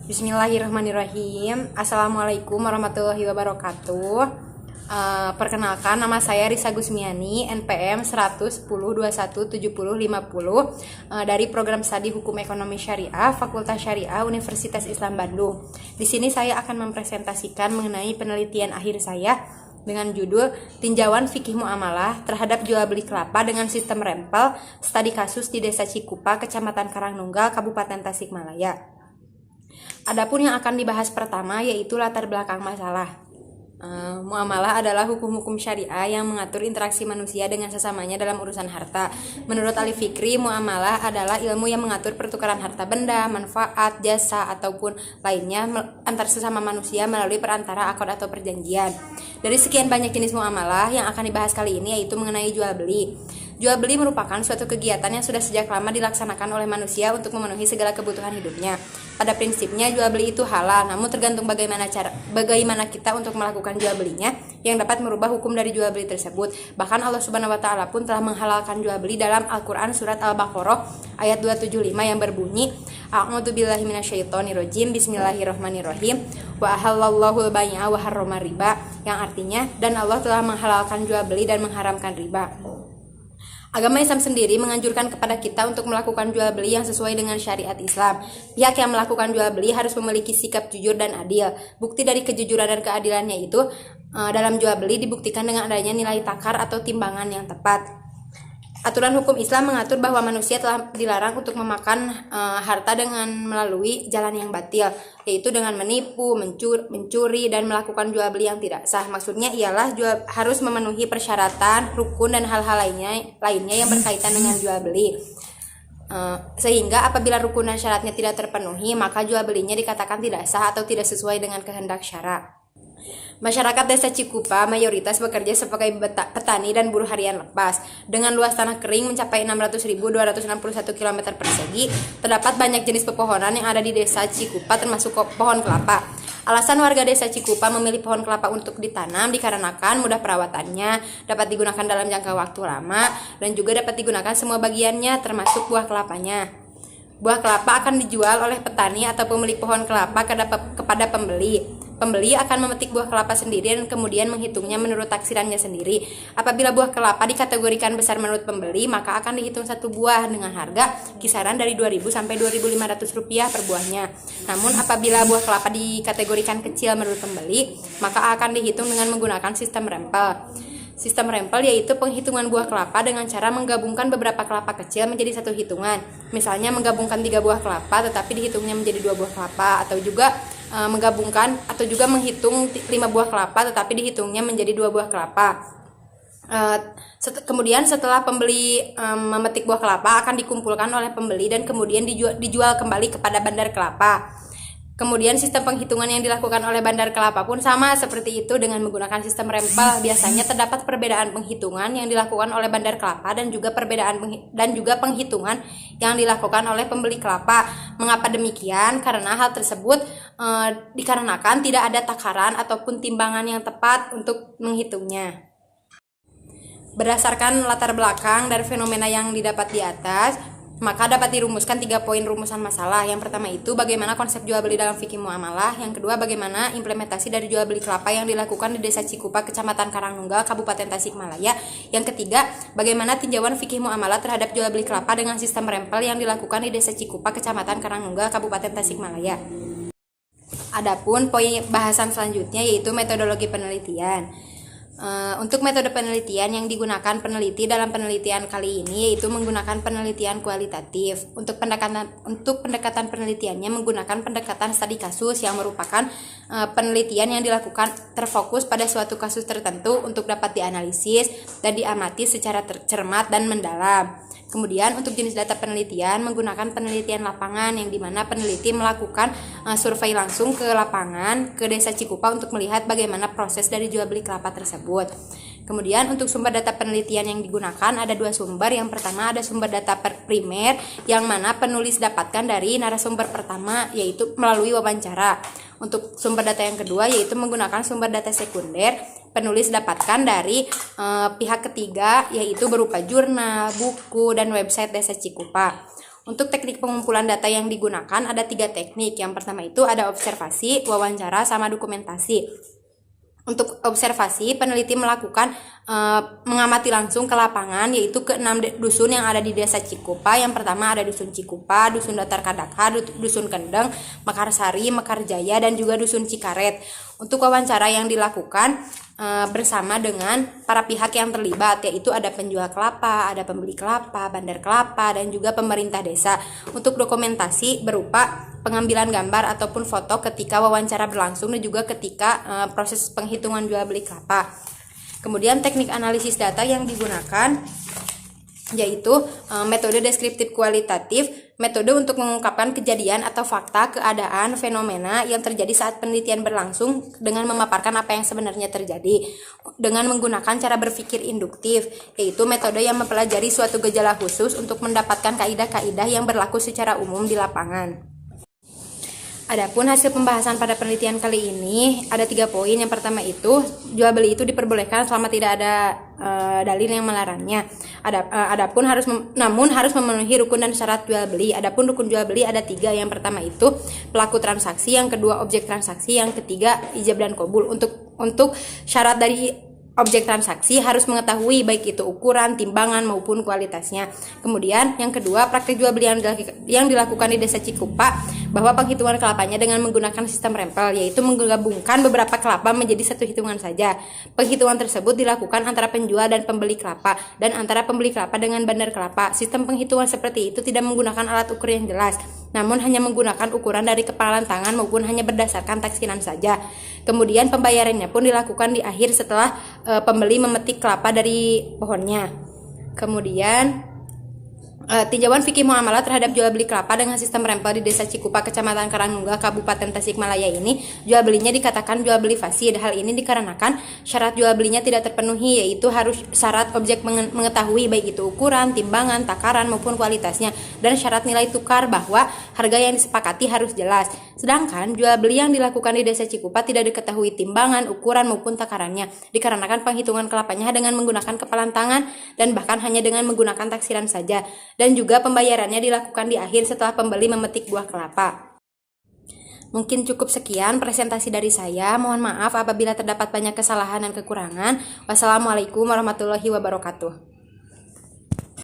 Bismillahirrahmanirrahim. Assalamualaikum warahmatullahi wabarakatuh. Perkenalkan, nama saya Risa Gusmiani, NPM 110217050, dari program studi Hukum Ekonomi Syariah Fakultas Syariah Universitas Islam Bandung. Di sini saya akan mempresentasikan mengenai penelitian akhir saya dengan judul Tinjauan Fikih Muamalah terhadap Jual Beli Kelapa dengan Sistem Rempel, Studi Kasus di Desa Cikupa, Kecamatan Karangnunggal, Kabupaten Tasikmalaya. Adapun yang akan dibahas pertama yaitu latar belakang masalah. Muamalah adalah hukum-hukum syariah yang mengatur interaksi manusia dengan sesamanya dalam urusan harta. Menurut ahli fikri, muamalah adalah ilmu yang mengatur pertukaran harta benda, manfaat, jasa, ataupun lainnya antar sesama manusia melalui perantara akad atau perjanjian. Dari sekian banyak jenis muamalah yang akan dibahas kali ini yaitu mengenai jual beli. Jual beli merupakan suatu kegiatan yang sudah sejak lama dilaksanakan oleh manusia untuk memenuhi segala kebutuhan hidupnya. Pada prinsipnya jual beli itu halal, namun tergantung bagaimana kita untuk melakukan jual belinya yang dapat merubah hukum dari jual beli tersebut. Bahkan Allah Subhanahu wa taala pun telah menghalalkan jual beli dalam Al-Qur'an surat Al-Baqarah ayat 275 yang berbunyi, A'udzubillahi minasyaitonirrajim, Bismillahirrahmanirrahim, wa ahallallahu al-bai'a wa harrama riba, yang artinya dan Allah telah menghalalkan jual beli dan mengharamkan riba. Agama Islam sendiri menganjurkan kepada kita untuk melakukan jual beli yang sesuai dengan syariat Islam. Pihak yang melakukan jual beli harus memiliki sikap jujur dan adil. Bukti dari kejujuran dan keadilannya itu dalam jual beli dibuktikan dengan adanya nilai takar atau timbangan yang tepat. Aturan hukum Islam mengatur bahwa manusia telah dilarang untuk memakan harta dengan melalui jalan yang batil, yaitu dengan menipu, mencuri, dan melakukan jual beli yang tidak sah. Maksudnya ialah harus memenuhi persyaratan, rukun, dan hal-hal lainnya yang berkaitan dengan jual beli. Sehingga apabila rukun dan syaratnya tidak terpenuhi, maka jual belinya dikatakan tidak sah atau tidak sesuai dengan kehendak syara. Masyarakat Desa Cikupa mayoritas bekerja sebagai petani dan buruh harian lepas. Dengan luas tanah kering mencapai 600.261 km persegi, terdapat banyak jenis pepohonan yang ada di Desa Cikupa termasuk pohon kelapa. Alasan warga Desa Cikupa memilih pohon kelapa untuk ditanam dikarenakan mudah perawatannya, dapat digunakan dalam jangka waktu lama, dan juga dapat digunakan semua bagiannya termasuk buah kelapanya. Buah kelapa akan dijual oleh petani atau pemilik pohon kelapa kepada pembeli. Pembeli akan memetik buah kelapa sendiri dan kemudian menghitungnya menurut taksirannya sendiri. Apabila buah kelapa dikategorikan besar menurut pembeli, maka akan dihitung satu buah dengan harga kisaran dari Rp2.000 sampai Rp2.500 per buahnya. Namun apabila buah kelapa dikategorikan kecil menurut pembeli, maka akan dihitung dengan menggunakan sistem rempel. Sistem rempel yaitu penghitungan buah kelapa dengan cara menggabungkan beberapa kelapa kecil menjadi satu hitungan. Misalnya menggabungkan 3 buah kelapa tetapi dihitungnya menjadi 2 buah kelapa, atau juga menggabungkan atau juga menghitung 5 buah kelapa tetapi dihitungnya menjadi 2 buah kelapa. Kemudian setelah pembeli memetik buah kelapa akan dikumpulkan oleh pembeli dan kemudian dijual kembali kepada bandar kelapa. Kemudian sistem penghitungan yang dilakukan oleh bandar kelapa pun sama seperti itu dengan menggunakan sistem rempel. Biasanya terdapat perbedaan penghitungan yang dilakukan oleh bandar kelapa dan juga penghitungan yang dilakukan oleh pembeli kelapa. Mengapa demikian? Karena hal tersebut dikarenakan tidak ada takaran ataupun timbangan yang tepat untuk menghitungnya. Berdasarkan latar belakang dari fenomena yang didapat di atas, maka dapat dirumuskan 3 poin rumusan masalah. Yang pertama itu bagaimana konsep jual beli dalam fikih muamalah. Yang kedua bagaimana implementasi dari jual beli kelapa yang dilakukan di Desa Cikupa, Kecamatan Karangnunggal, Kabupaten Tasikmalaya. Yang ketiga bagaimana tinjauan fikih muamalah terhadap jual beli kelapa dengan sistem rempel yang dilakukan di Desa Cikupa, Kecamatan Karangnunggal, Kabupaten Tasikmalaya. Adapun poin bahasan selanjutnya yaitu metodologi penelitian. Untuk metode penelitian yang digunakan peneliti dalam penelitian kali ini yaitu menggunakan penelitian kualitatif. Untuk pendekatan penelitiannya menggunakan pendekatan studi kasus yang merupakan penelitian yang dilakukan terfokus pada suatu kasus tertentu untuk dapat dianalisis dan diamati secara cermat dan mendalam. Kemudian untuk jenis data penelitian menggunakan penelitian lapangan yang dimana peneliti melakukan survei langsung ke lapangan ke Desa Cikupa untuk melihat bagaimana proses dari jual beli kelapa tersebut. Kemudian untuk sumber data penelitian yang digunakan ada dua sumber. Yang pertama ada sumber data primer yang mana penulis dapatkan dari narasumber pertama yaitu melalui wawancara. Untuk sumber data yang kedua yaitu menggunakan sumber data sekunder, penulis dapatkan dari pihak ketiga yaitu berupa jurnal, buku, dan website Desa Cikupa. Untuk teknik pengumpulan data yang digunakan ada 3 teknik. Yang pertama itu ada observasi, wawancara, sama dokumentasi. Untuk observasi, peneliti melakukan mengamati langsung ke lapangan yaitu ke 6 dusun yang ada di Desa Cikupa. Yang pertama ada Dusun Cikupa, Dusun Datar Kadakha, Dusun Kendeng, Mekarsari, Mekarjaya, dan juga Dusun Cikaret. Untuk wawancara yang dilakukan bersama dengan para pihak yang terlibat yaitu ada penjual kelapa, ada pembeli kelapa, bandar kelapa, dan juga pemerintah desa. Untuk dokumentasi berupa pengambilan gambar ataupun foto ketika wawancara berlangsung dan juga ketika proses penghitungan jual beli kelapa. Kemudian teknik analisis data yang digunakan yaitu metode deskriptif kualitatif, metode untuk mengungkapkan kejadian atau fakta, keadaan, fenomena yang terjadi saat penelitian berlangsung dengan memaparkan apa yang sebenarnya terjadi dengan menggunakan cara berpikir induktif, yaitu metode yang mempelajari suatu gejala khusus untuk mendapatkan kaidah-kaidah yang berlaku secara umum di lapangan. Adapun hasil pembahasan pada penelitian kali ini ada 3 poin. Yang pertama itu jual beli itu diperbolehkan selama tidak ada dalil yang melarangnya. Adapun namun harus memenuhi rukun dan syarat jual beli. Adapun rukun jual beli ada 3. Yang pertama itu pelaku transaksi, yang kedua objek transaksi, yang ketiga ijab dan qabul. Untuk syarat dari objek transaksi harus mengetahui baik itu ukuran, timbangan, maupun kualitasnya. Kemudian yang kedua, praktik jual beli yang dilakukan di Desa Cikupa bahwa penghitungan kelapanya dengan menggunakan sistem rempel, yaitu menggabungkan beberapa kelapa menjadi satu hitungan saja. Penghitungan tersebut dilakukan antara penjual dan pembeli kelapa dan antara pembeli kelapa dengan bandar kelapa. Sistem penghitungan seperti itu tidak menggunakan alat ukur yang jelas, namun hanya menggunakan ukuran dari kepalan tangan maupun hanya berdasarkan taksiran saja. Kemudian pembayarannya pun dilakukan di akhir setelah pembeli memetik kelapa dari pohonnya. Kemudian tinjauan fikih muamalah terhadap jual beli kelapa dengan sistem rempel di Desa Cikupa, Kecamatan Karangnunggal, Kabupaten Tasikmalaya ini, jual belinya dikatakan jual beli fasid. Hal ini dikarenakan syarat jual belinya tidak terpenuhi, yaitu harus syarat objek mengetahui baik itu ukuran, timbangan, takaran, maupun kualitasnya, dan syarat nilai tukar bahwa harga yang disepakati harus jelas. Sedangkan jual beli yang dilakukan di Desa Cikupa tidak diketahui timbangan, ukuran, maupun takarannya, dikarenakan penghitungan kelapanya dengan menggunakan kepalan tangan dan bahkan hanya dengan menggunakan taksiran saja. Dan juga pembayarannya dilakukan di akhir setelah pembeli memetik buah kelapa. Mungkin cukup sekian presentasi dari saya. Mohon maaf apabila terdapat banyak kesalahan dan kekurangan. Wassalamualaikum warahmatullahi wabarakatuh.